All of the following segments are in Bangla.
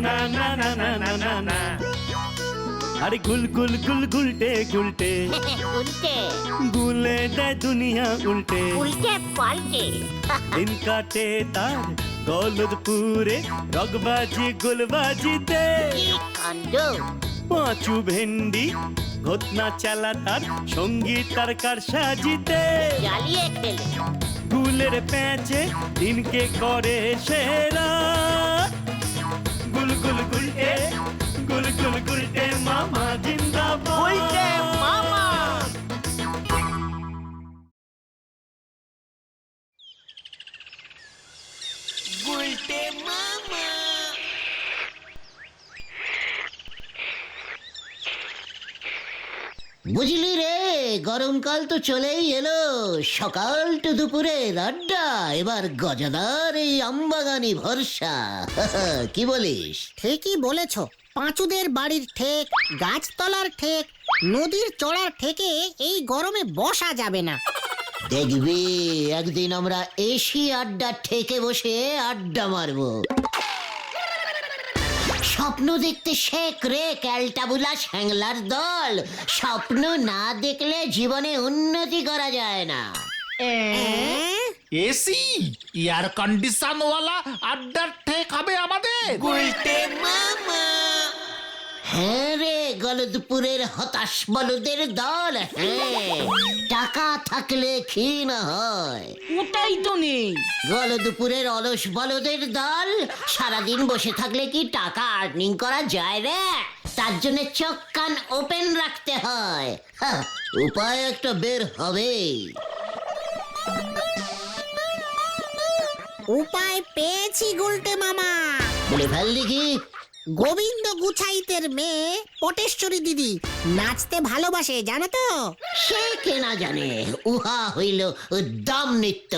না না না না না না না। আরে গুল গুল গুল গুলটে গুলটে উল্টে গুলে দেয় দুনিয়া উল্টে। উল্টে পাল্টে দিন কাটে তার গলদপুরে রগবাজি গুলবাজিতে। কি কাণ্ড! পাঁচু ভেন্ডি ঘটনা চালা তার সঙ্গীত তার কার সাজিতে। জ্বালিয়ে খেলে গুলের প্যাচে দিনকে করে সেরা। গুল গুল গুলটে গুল গুল গুলটে মামা জিন্দাবাদ। উল্টে মামা। উল্টে মামা। বুঝলি রে, গরমকাল তো চলেই এলো। সকাল টু দুপুরের আড্ডা, এবার গজাদার এই আমবাগানি ভরসা। কি বলিস? ঠিকই বলেছ। পাঁচুদের বাড়ির ঠেক, গাছতলার ঠেক, নদীর চড়ার ঠেকে এই গরমে বসা যাবে না। দেখবি একদিন আমরা এসি আড্ডা ঠেকে বসে আড্ডা মারবো। স্বপ্ন দেখতে শেখ রে ক্যালটাবুলা শ্যাংলার দল। স্বপ্ন না দেখলে জীবনে উন্নতি করা যায় না। এসি এয়ার কন্ডিশন ওয়ালা আড্ডার ঠেক হবে আমাদের। উল্টে মামা। হ্যাঁ রে, গলদপুরের হতাশ বলদের দল। হ্যাঁ, টাকা থাকলে কি না হয়। ওটাই তো নেই। গলদপুরের অলস বলদের দল। সারাদিন বসে থাকলে কি টাকা আর্নিং করা যায় রে? তার জন্য চোখ কান ওপেন রাখতে হয়। উপায় একটা বের হবে। উপায় পেয়েছি গুলটে মামা। বলে ফেল দেখি। গোবিন্দ গুছাইতের মেয়ে পটেশ্বরী দিদি নাচতে ভালোবাসে, জানো তো? সে কে না জানে, উহা হইল উদ্দাম নৃত্য।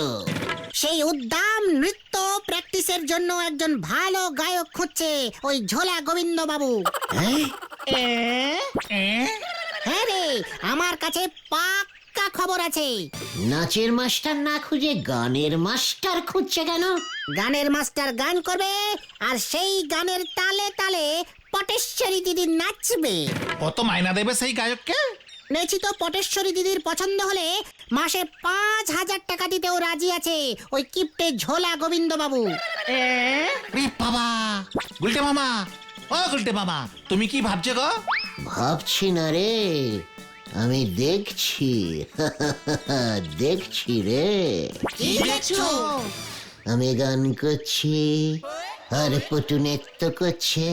সেই উদ্দাম নৃত্য প্র্যাকটিসের জন্য একজন ভালো গায়ক খুঁজছে ওই ঝোলা গোবিন্দ বাবু। হ্যাঁ রে, আমার কাছে পাক্কা খবর আছে। নাচের মাস্টার না খুঁজে গানের মাস্টার খুঁজছে কেন? গানের মাস্টার গান করবে, আর সেই গানের তালে তালে পটেশ্বরী দিদি নাচবে। কত মাইনা দেবে সেই গায়ককে? নেছি তো, পটেশ্বরী দিদির পছন্দ হলে মাসে 5,000 টাকা দিতেও রাজি আছে ওই কিপ্টে ঝোলা গোবিন্দ বাবু। রে বাবা, গুলটে মামা, ও গুলটে মামা, তুমি কি ভাবছো গো? ভাবছি না রে, আমি দেখছি। দেখছি রে। কি দেখছো? আমি গান করছি আর পটু নৃত্য করছে।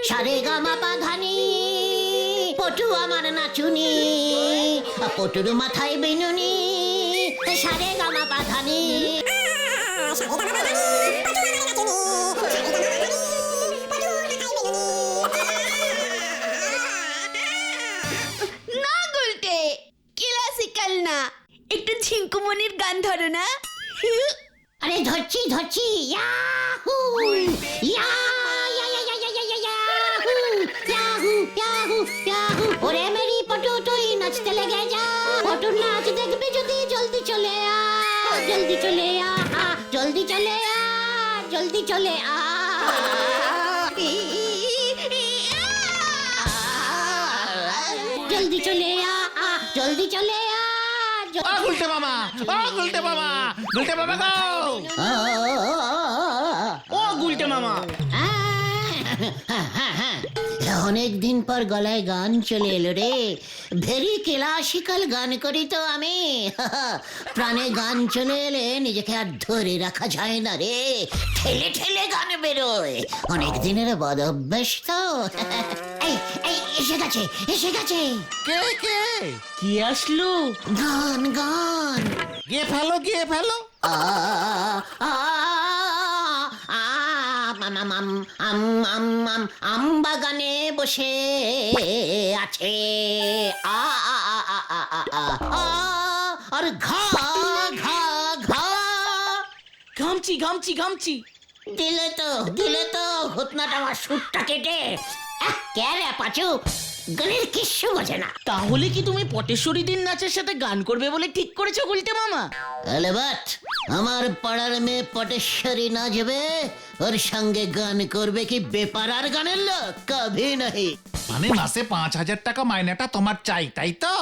সারে গামা পাধানি, পটু আমার নাচুনি, পটুর মাথায় বেনুনি। সারে গামা পাধানি। না গুলটে, ক্লাসিক্যাল না, একটু ঝিঙ্কুমনির গান ধরো না। আরে ধরছি ধরছি। ইয়াহু ইয়া ইয়া ইয়া ইয়া ইয়া ইয়া ইয়াহু ইয়াহু ইয়াহু ইয়াহু। ওরে মেরি পটু তুই নাচতে লেগে যা। পটু নাচ দেখবি যদি জলদি চলে আ, জলদি চলে আ, জলদি চলে আ, জলদি চলে আ। জলদি চলে আ, জলদি চলে আ। ও গুলটে মামা, ও গুলটে মামা, গুলটে মামা গো। ও গুলটে মামা, অনেক দিন পর গলায় গান চলে এলো রে। ভেরি ক্লাসিক্যাল গান করি তো আমি। প্রাণে গান চলে এলে নিজেকে আর ধরে রাখা যায় না রে, ঠেলে ঠেলে গান বেরোয়। অনেক দিনের বদ অভ্যাস তো। এই এই এসে গেছে, এসে গেছে। কে কে? কি আসলো? গান গান। গিয়ে ফেলো, গিয়ে ফেলো। আ আ আম বাগানে বসে আছে আ আ আ আ আ আ আ আ আর ঘা ঘা ঘা। ঘামছি ঘামছি ঘামছি। দিলে তো ঘটনাটা আমার সুরটা কেটে। কে রে পাচু? গানের কিচ্ছু বোঝে না। তাহলে কি তুমি পটেশ্বরী দিন নাচের সাথে গান করবে বলে ঠিক করেছো গুলটে মামা? আলেবাট, আমার পাড়ার মেয়ে পটেশ্বরী নাচবে, ওর সঙ্গে গান করবে কি বেপারার গানের লোক? কভি নাহি। মানে মাসে 5,000 টাকা মাইনেটা তোমার চাই, তাই তো?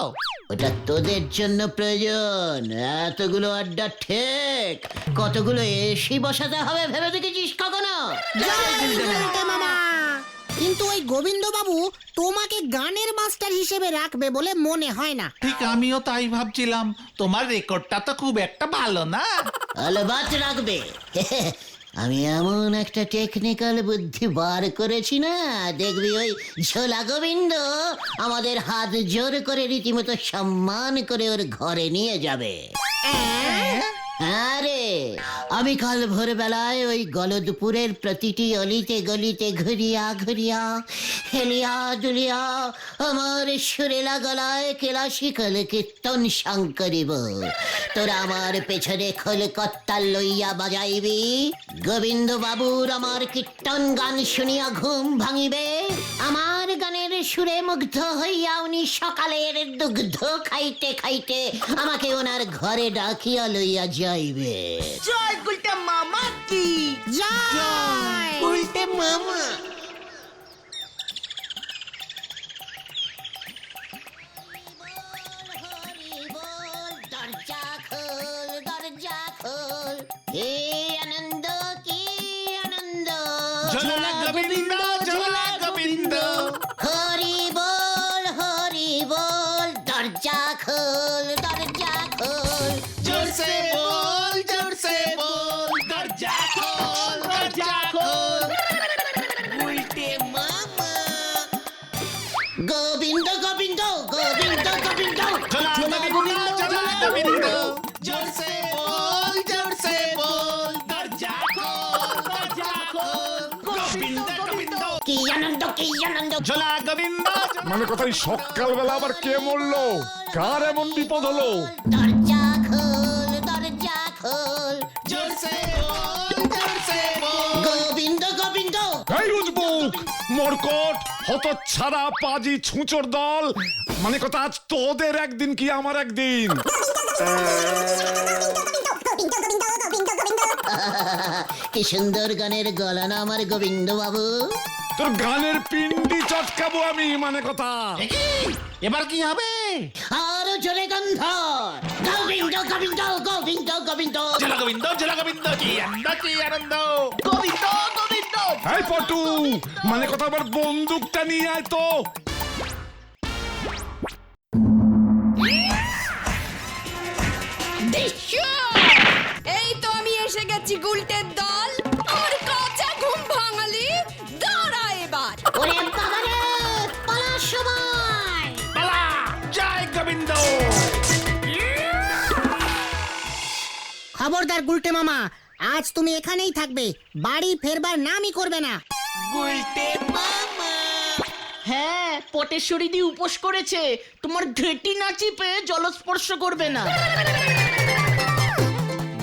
ওটা তোদের জন্য প্রয়োজন। এতগুলো আড্ডা ঠিক, কতগুলো এসি বসাতে হবে ভেবে দেখেছিস কখনো? গুলটে মামা, কিন্তু ওই গোবিন্দ বাবু তোমাকে গানের মাস্টার হিসেবে রাখবে বলে মনে হয় না। ঠিক আমিও তাই ভাবছিলাম, তোমার রেকর্ডটা তো খুব একটা ভালো না। আলেবাট রাখবে। আমি এমন একটা টেকনিক্যাল বুদ্ধি বার করেছি না, দেখবি ওই ঝোলা গোবিন্দ আমাদের হাত জোর করে রীতিমতো সম্মান করে ওর ঘরে নিয়ে যাবে। আরে আমি কাল ভোরবেলায় ওই গলদপুরের প্রতিটি অলিতে গলিতে ঘুরিয়া ঘুরিয়া হেলিয়া দুলিয়া আমার সুরেলা গলায় কেলাসিকল কীর্তন সাং করিব। তোরা আমার পেছনে খোল কত্তাল লইয়া বাজাইবি। গোবিন্দ বাবুর আমার কীর্তন গান শুনিয়া ঘুম ভাঙিবে। আমার গানের সুরে মুগ্ধ হইয়া উনি সকালের দুগ্ধ খাইতে খাইতে আমাকে ওনার ঘরে ডাকিয়া লইয়া যাইবে। জয় গুলটে মামা কি জয় গুলটে মামা। দরজা খোল, দরজা খোল, হে আনন্দ কি আনন্দ। ঝোলা গোবিন্দ, ঝোলা গোবিন্দ। হরি বল, দরজা খোল, দরজা খোল। জোর সে বল, জোর সে বল, দরজা খোল, দরজা খোল। গুলটে মামা। গোবিন্দ গোবিন্দ গোবিন্দ গোবিন্দ। ঝোলা গোবিন্দ, ঝোলা গোবিন্দ। জোর সে বল, জোর সে বল, দরজা খোল, দরজা খোল। গোবিন্দ, গোবিন্দ। কি আনন্দ কি আনন্দ। ঝোলা গোবিন্দ। মানে কথা সকালবেলা আবার কে মরলো? কার এমন বিপদ হলো? দরজা খোল, দরজা খোল। জোর সে বল, জোর সে বল। গোবিন্দ গোবিন্দ। এই উজবুক, মরকট, হতচ্ছাড়া, পাজি, ছুঁচোর দল। মানে কথা আজ তোদের একদিন কি আমার একদিন? কি সুন্দর গানের গলা না আমার গোবিন্দ বাবু। তোর গানের পিন্ডি চটকাবো আমি, মানে কথা। এবার কি হবে? আরো জোরে গন্ধ। গোবিন্দ গোবিন্দ গোবিন্দ গোবিন্দ। ঝোলা গোবিন্দ, ঝোলা গোবিন্দ। কি আনন্দ, কি আনন্দ। গোবিন্দ গোবিন্দ। এই পটু, মানে কথা আবার বন্দুকটা নিয়ে আয় তো। এই তো আমি এসে গেছি গুলটের দল। আমার কাঁচা ঘুম ভাঙালি, দাঁড়া এবার। ওরে বাবা রে, পালা সবাই। পালা, জয় গোবিন্দ। খবরদার গুলটে মামা, আজ তুমি এখানেই থাকবে, বাড়ি ফেরবার নামই করবে না। গুলটে মামা। হ্যাঁ, পটেশ্বরী দি উপোস করেছে, তোমার ঘেটি না চিপে জলস্পর্শ করবে না।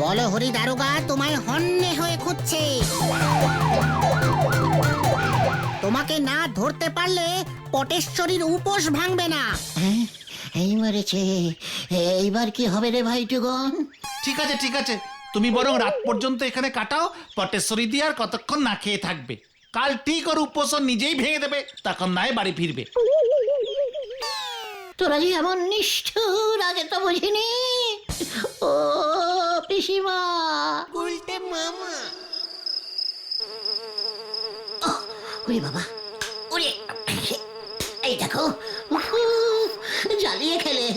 বলো হরি দারোগা তোমায় হন্যে হয়ে খুঁজছে। তোমাকে না ধরতে পারলে পটেশ্বরীর উপোস ভাঙবে না। এই মরেছে, এইবার কি হবে রে ভাইটুগন? ঠিক আছে, ঠিক আছে, তুমি বরং রাত পর্যন্ত এখানে কাটাও। পটেশ্বরী দিয়ে আর কতক্ষণ না খেয়ে থাকবে। কাল ঠিক ওর উপোস নিজেই ভেঙে দেবে, তখন নয় বাড়ি ফিরবে। তোরা যে এমন নিষ্ঠুর, আগে তো বুঝিনি। ও পিসিমা। গুলটে মামা। ওরে বাবা, ওরে, এই দেখো, জ্বালিয়ে খেলে।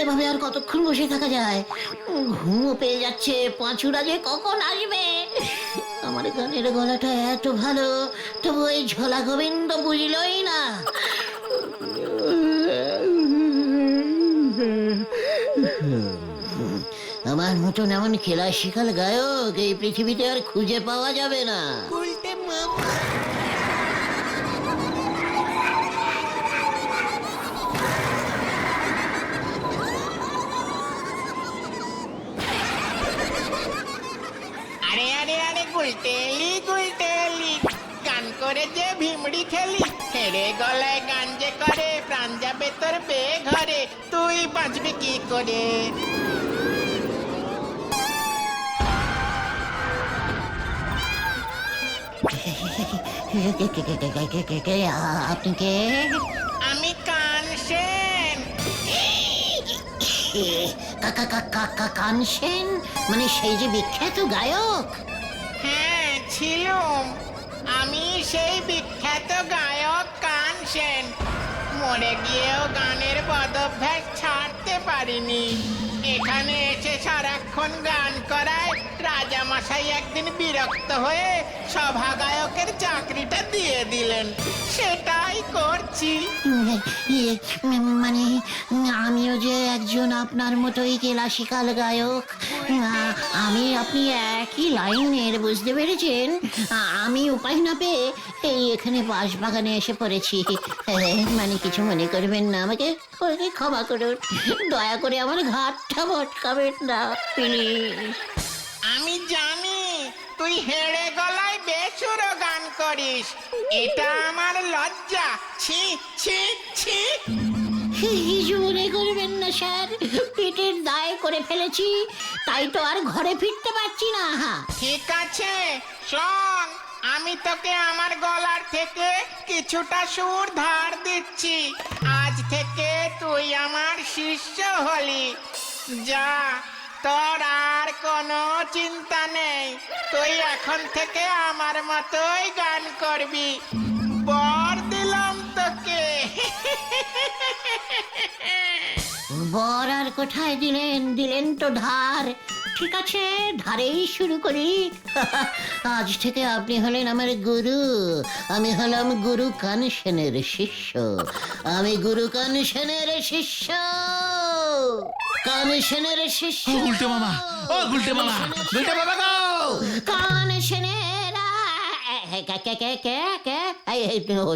এভাবে আর কতক্ষণ বসে থাকা যায়? ঘুমও পেয়ে যাচ্ছে, পাঁচুরা যে কখন আসবে। আমার গানের গলাটা এত ভালো, তবু এই ঝোলা গোবিন্দ বুঝলই না। আমার মতন এমন খেলা শিখাল গায়ক এই পৃথিবীতে আর খুঁজে পাওয়া যাবে না। গুলটে মামা। আরে আরে আরে গুলটেলি গুলটেলি, গান করে যে ভিমড়ি খেলি, হেরে গলায় গান যে করে, প্রাণ যাবে তোর বেঘরে, তুই বাঁচবি কি করে? আপনি কে? আমি কান সেন। কানসেন, মানে সেই যে বিখ্যাত গায়ক? হ্যাঁ ছিলুম, আমি সেই বিখ্যাত গায়ক কান সেন। মরে গিয়েও গানের বদভ্যাস ছাড়তে পারিনি। এখানে এসে সারাক্ষণ গান করায় রাজামশাই একদিন বিরক্ত হয়ে সভা গায়কের চাকরিটা দিয়ে দিলেন, সেটাই করছি। মানে আমিও যে একজন আপনার মতোই ক্লাসিক্যাল গায়ক। আমি আপনি একই লাইনের, বুঝতে পেরেছেন? আমি উপায় না পেয়ে এই এখানে বাঁশবাগানে এসে পড়েছি। মানে কিছু মনে করবেন না, আমাকে ক্ষমা করুন, দয়া করে আমার ঘাটটা ভটকাবেন না প্লিজ। আমি জানি তুই হেড়ে গলায় বেসুরো গান করিস, এটা আমার লজ্জা। ছি ছি ছি। কিছু মনে করবেন না স্যার, পেটের দায় করে ফেলেছি, তাই তো আর ঘরে ফিরতে পারছি না। ঠিক আছে শোন, আমি তোকে আমার গলার থেকে কিছুটা সুর ধার দিচ্ছি। আজ থেকে তুই আমার শিষ্য হলি। যা, তোর আর কোনো চিন্তা নেই, তুই এখন থেকে আমার মতোই গান করবি। বর দিলাম তোকে। বর আর কোথায় দিলেন? দিলেন তো ধার। ঠিক আছে, ধারেই শুরু করি। আজ থেকে আপনি হলেন আমার গুরু, আমি হলাম গুরু কানসেনের শিষ্য। আমি গুরু কানসেনের শিষ্য, কানসেনের শিষ্য। গুলটে মামা, ও গুলটে মামা, গুলটে মামা গো! কানসেনের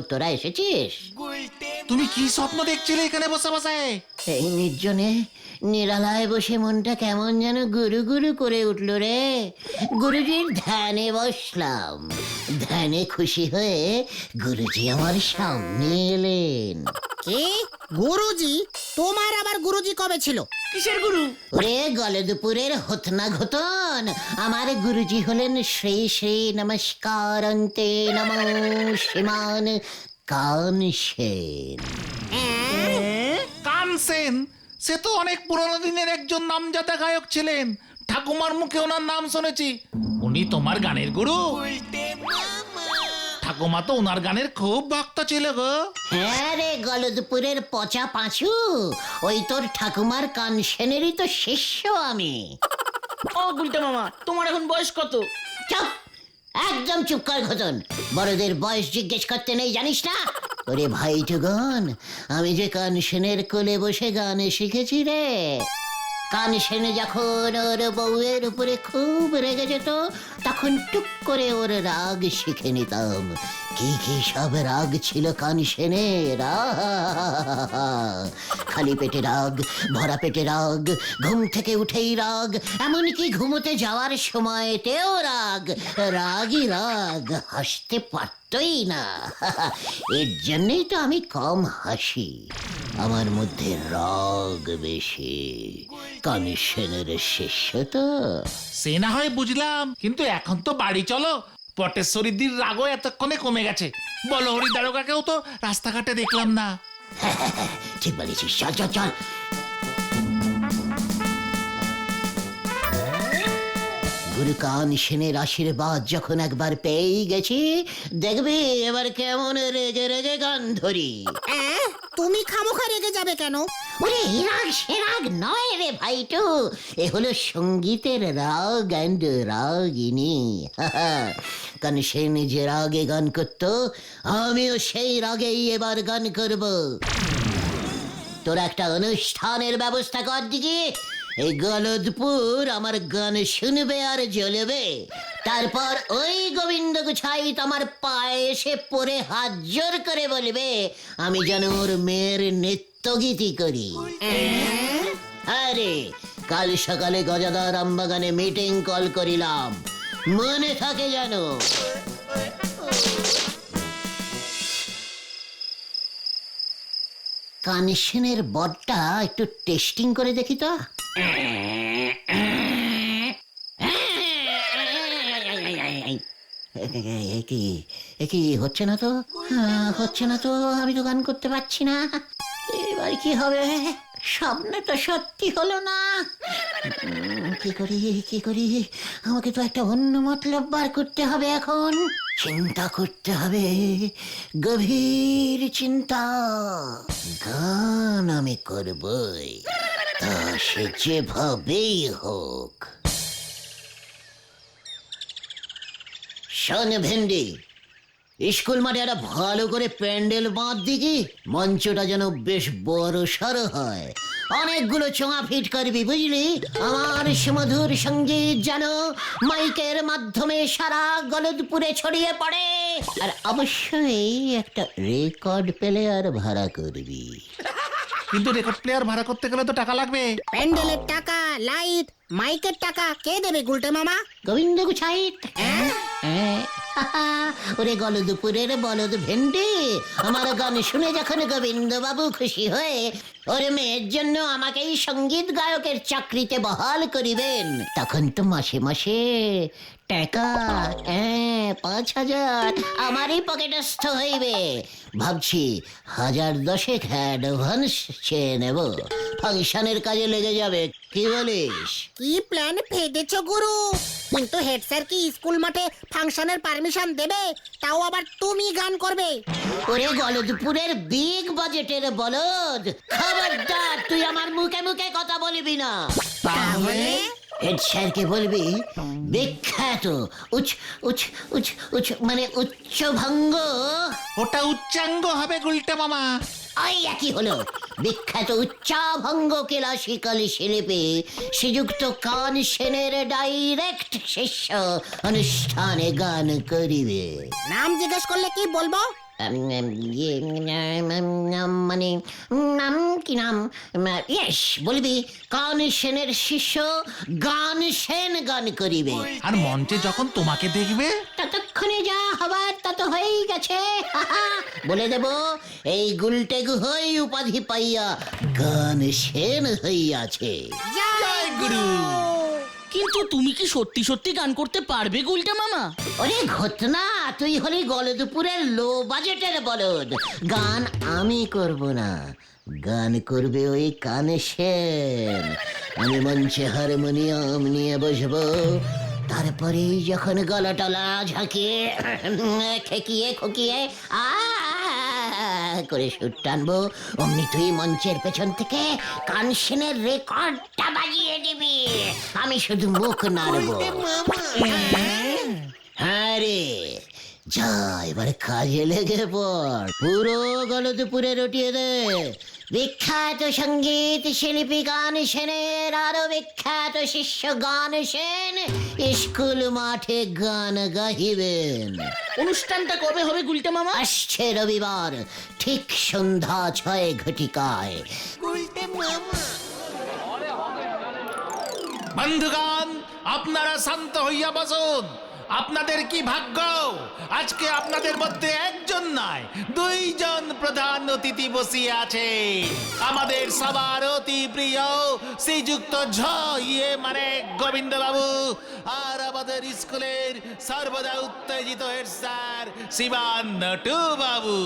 তোরা এসেছিস? তুমি কি স্বপ্ন দেখছিলে এখানে বসে বসে? এই নির্জনে নিরালায় বসে মনটা কেমন যেন গুরু গুরু করে উঠল রে। গুরুজির ধ্যানে বসলাম, ধ্যানে খুশি হয়ে গুরুজি আমার সামনে এলেন। কে গুরুজি? তোমার আবার গুরুজি কবে ছিল? কিসের গুরু? ওরে গলদপুরের হতনা ঘটন, আমার গুরুজি হলেন শ্রী শ্রী নমস্কার অন্তে নমঃ শ্রীমান কানসেন। কানসেন, সে তো অনেক পুরনো দিনের একজন নামজাদা গায়ক ছিলেন। ঠাকুমার মুখে ওনার নাম শুনেছি। উনি তোমার গানের গুরু? ঠাকুমা তো ওনার গানের খুব ভক্ত ছিল গো। হ্যাঁ রে গলদপুরের পচা পাঁচু, ওই তোর ঠাকুমার কানসেনেরই তো শিষ্য আমি। ও গুলটে মামা, তোমার এখন বয়স কত? চুপ, একদম চুপ কর ঘটন। বড়দের বয়স জিজ্ঞেস করতে নেই, জানিস না? ওরে ভাইটুগন, আমি যে কানসেনের কোলে বসে গান শিখেছি রে। কানসেনে যখন ওর বউয়ের উপরে খুব রেগে যেত, তখন টুক করে ওর রাগ শিখে নিতাম। কি কি সব রাগ ছিল কানসেনের! খালি পেটে রাগ, ভরা পেটে রাগ, ঘুম থেকে উঠেই রাগ, এমনকি ঘুমোতে যাওয়ার সময়তেও রাগ। রাগই রাগ, হাসতে পারতই না। এর জন্যই তো আমি কম হাসি, আমার মধ্যে রাগ বেশি। কানসেনের শিষ্য তো। সে না হয় বুঝলাম, কিন্তু এখন তো বাড়ি চলো। পটেশ্বরীদির রাগও এতক্ষণে কমে গেছে। বলো হরি দারোগাকেও তো রাস্তাঘাটে দেখলাম না। ঠিক বলেছিস, চল চল চল। গুরু কানসেনের আশীর্বাদ যখন একবার পেয়ে গেছি, দেখবি এবার কেমন রেগে রেগে গান ধরি। তুমি খামোখা রেগে যাবে কেন? ওরে রাগ সে রাগ নয় রে ভাইটু, এ হলো সঙ্গীতের রাগ অ্যান্ড রাগিনী। কানসেন যে রাগে গান করত, আমিও সেই রাগেই এবার গান করব। তোরা একটা অনুষ্ঠানের ব্যবস্থা কর দিকে। এই গলদপুর আমার গান শুনবে আর জ্বলবে। তারপর ওই গোবিন্দ গুছাই আমার পায়ে এসে পড়ে হাত জোর করে বলবে আমি যেন ওর মেয়ের নৃত্যগীতি করি। আরে কাল সকালে গজাদার আমবাগানে মিটিং কল করিলাম, মনে থাকে যেন। কানেকশনের বডটা একটু টেস্টিং করে দেখি তো। কি হচ্ছে না তো, হচ্ছে না তো, আমি তো গান করতে পারছি না। এবার কি হবে? স্বপ্ন তো সত্যি হলো না। কি করি আমাকে তো একটা অন্য মতলব বার করতে হবে। এখন চিন্তা করতে হবে, গভীর চিন্তা। গান আমি করবই, তা সে যেভাবেই হোক। শোন ভেন্ডি, স্কুল মাঠে একটা ভালো করে প্যান্ডেল বাঁধ দিকি, মঞ্চটা যেন বেশ বড় সড়ো হয়। অনেকগুলো চোঙা ফিট করবি, বুঝলি? আমার সুমধুর সঙ্গীত যেন মাইকের মাধ্যমে সারা গলদপুরে ছড়িয়ে পড়ে। আর অবশ্যই একটা রেকর্ড প্লেয়ার ভাড়া করবি। কিন্তু রেকর্ড প্লেয়ার ভাড়া করতে গেলে তো টাকা লাগবে। প্যান্ডেলের টাকা, লাইট, মাইকের টাকা কে দেবে গুলটে মামা? গোবিন্দ গুছাইত। ওরে গলদপুরের বলদ ভেন্ডি, আমার গান শুনে যখন গোবিন্দ বাবু খুশি হয়ে ওর মেয়ের জন্য আমাকেই সঙ্গীত গায়কের চাকরিতে বহাল করিবেন, তখন তো মাসে মাসে টাকা 5,000 আমারই পকেটস্থ হইবে। ভাবছি 1010 অ্যাডভান্স চেয়ে নেব, ফাংশনের কাজে লেগে যাবে। কি বলিস? কি প্ল্যান ফেদেছ গুরু? কিন্তু হেড স্যার কি স্কুল মাঠে ফাংশনের পারমিশন দেবে? তাও আবার তুমি গান করবে? ওরে গলদপুরের বিগ বাজেটের বলদ, খবরদার তুই আমার মুখে মুখে কথা বলবি না। তাহলে হেড স্যারকে বলবি বিখ্যাত উচ্চ উচ্চ উচ্চ উচ্চ মানে উচ্চভঙ্গ, ওটা উচ্চাঙ্গ হবে গুলটে মামা। ওই একই হলো। বিখ্যাত উচ্চাভঙ্গ ক্লাসিক্যাল শিল্পী শ্রীযুক্ত কান সেনের ডাইরেক্ট শিষ্য অনুষ্ঠানে গান করিবে। নাম জিজ্ঞেস করলে কি বলবো? মানে নাম কি নাম? ইয়েস, বলবি কান সেনের শিষ্য গান সেন গান করিবে। আর মঞ্চে যখন তোমাকে দেখবে ততক্ষণে যা হবার তা তো হয়েই গেছে। বলে দেব এই গুলটে গুহই উপাধি পাইয়া গান সেন হইয়াছে। জয় গুরু। কিন্তু তুমি কি সত্যি সত্যি গান করতে পারবে গুলটে মামা? ওরে ঘটনা, তুই হলি গলদপুরের লো বাজেটের বলদ। গান আমি করব না, গান করবে ওই কানে সেন। আমি মঞ্চে হারমোনিয়াম নিয়ে বসবো, তারপরে যখন গলা টলা ঝাঁকিয়ে খেকিয়ে খুকিয়ে করে সুর টানবো, অমনি তুই মঞ্চের পেছন থেকে কানসেনের রেকর্ডটা বাজিয়ে দিবি, আমি শুধু মুখ নাড়বো। হ্যাঁ রে, যা এবার কাজে লেগে পড়, পুরো গলদপুরে রটিয়ে দে। বিখ্যাত সঙ্গীত শিল্পী গান সেনের আরো বিখ্যাত শিষ্য গান সেন স্কুল মাঠে গান গাহিবেন। অনুষ্ঠানটা কবে হবে গুলটে মামা? আসছে রবিবার ঠিক সন্ধ্যা 6 ঘটিকায়। বন্ধুগণ, আপনারা শান্ত হইয়া বসুন। আপনাদের কি ভাগ্য, আজকে আপনাদের মধ্যে একজন নয় 2জন প্রধান অতিথি বসিয়ে আছে। আমাদের সবার অতি প্রিয় শ্রীযুক্ত মানে গোবিন্দ বাবু, আর আমাদের স্কুলের সর্বদা উত্তেজিত হেড স্যার শিবান নটু বাবু।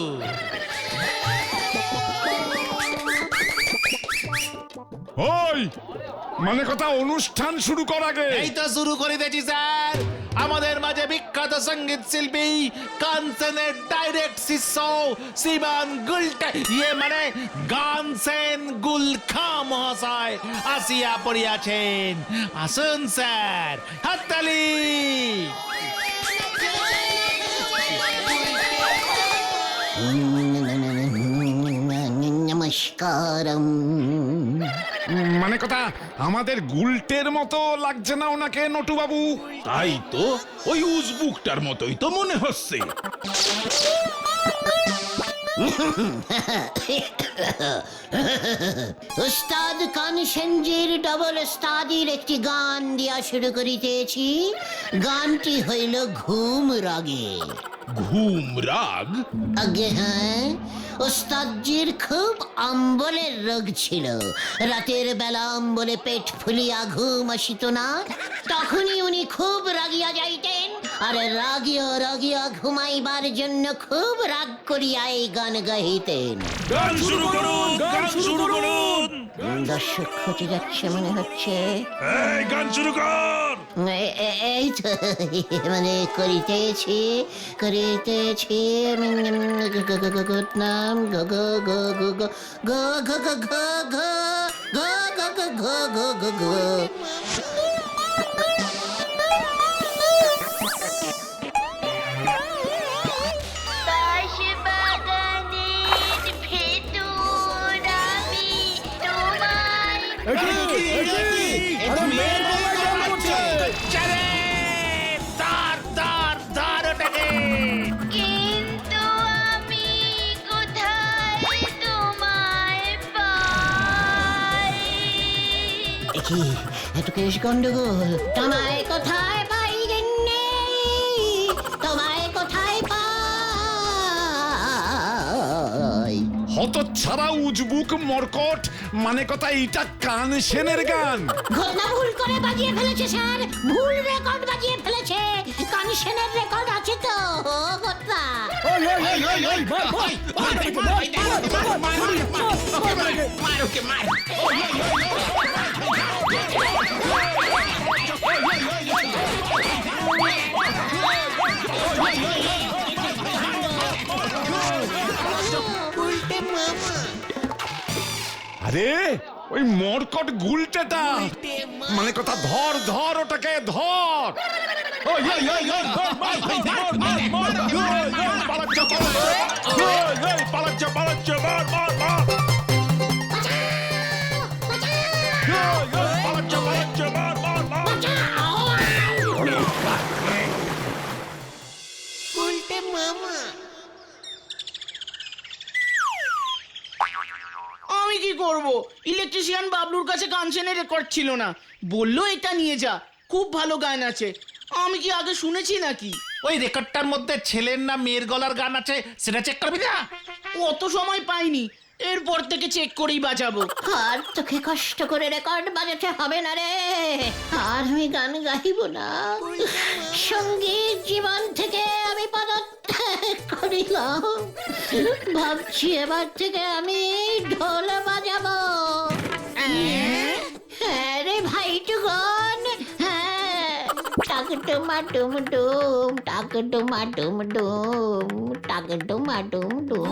ওই মানে কথা, অনুষ্ঠান শুরু কর আগে। এই তো শুরু করে দিয়েছি স্যার। আমাদের মাঝে বিখ্যাত সঙ্গীত শিল্পী কানসেনের ডাইরেক্ট শিষ্য শিবান গুলটে মানে গানসেন গুলখা মহাশয় আসিয়া পড়িয়াছেন। আসুন স্যার, হাততালি। নমস্কারম। মানে কথা, আমাদের গুলটের মতো লাগছে না ওনাকে নটু বাবু? তাই তো, ওই উজবুকটার মতোই তো মনে হচ্ছে। উস্তাদ কানসেনজির ডবল উস্তাদির একটি গান দিয়া শুরু করিতেছি। গানটি হইল ঘুম রাগে। ঘুম রাগ? আগে হ্যাঁ, ওস্তাদজির খুব অম্বলের রোগ ছিল। রাতের বেলা অম্বলে পেট ফুলিয়া ঘুম আসিত না, তখনই উনি খুব রাগিয়া যাইতেন, আর রাগিয়া রাগিয়া ঘুমাইবার জন্য খুব রাগ করিয়া এই গান গাইতেন। গান শুরু করুন, গান শুরু করুন। দর্শক খোঁজে যাচ্ছে মনে হচ্ছে। এই গান শুরু কর। এই তো মানে করিতেছি নাম গো গো গো গো গো গো গো গো গো গো গো গো গো গো গো গো। কিন্তু আমি কোথায় তোমায় পাই? কি এত কেশ গন্ডগোল? তোমায় কোথায় পাই গেন্নে, তোমায় কোথায় পাই? হতচ্ছাড়া উজবুক মরকট, মানে কথা এটা কান সেনের গান। ঘটনা ভুল করে বাজিয়ে ফেলেছে স্যার, ভুল রেকর্ড বাজিয়ে ফেলেছে। কানেকশনের রেকর্ড আছে তো ঘটনা। আরে ওই মরকট গুলটেটা, মানে কথা ধর ধর ওটাকে ধর। আমি কি করব? ইলেকট্রিশিয়ান বাবলুর কাছে কাঞ্চনের রেকর্ড ছিল না, বললো এটা নিয়ে যা, খুব ভালো গান আছে। আমি কি আগে শুনেছি নাকি? ওই রেকর্ডটার মধ্যে ছেলের না মেয়ের গলার গান আছে, সেটা চেক করবি না? অত সময় পাইনি, এরপর থেকে চেক করেই বাজাবো। আর তোকে কষ্ট করে রেকর্ড বাজাতে হবে না রে, আর আমি গান গাইব না। সঙ্গীত জীবন থেকে আমি পদত্যাগ করিলাম, ভাবছি এবার থেকে আমি ঢোল বাজাবো। হ্যাঁ রে ভাই টুগন, হ্যাঁ। টাক টুমা টুম টুম, টাক টুমা টুম টুম, টাক টুমা টুম টুম।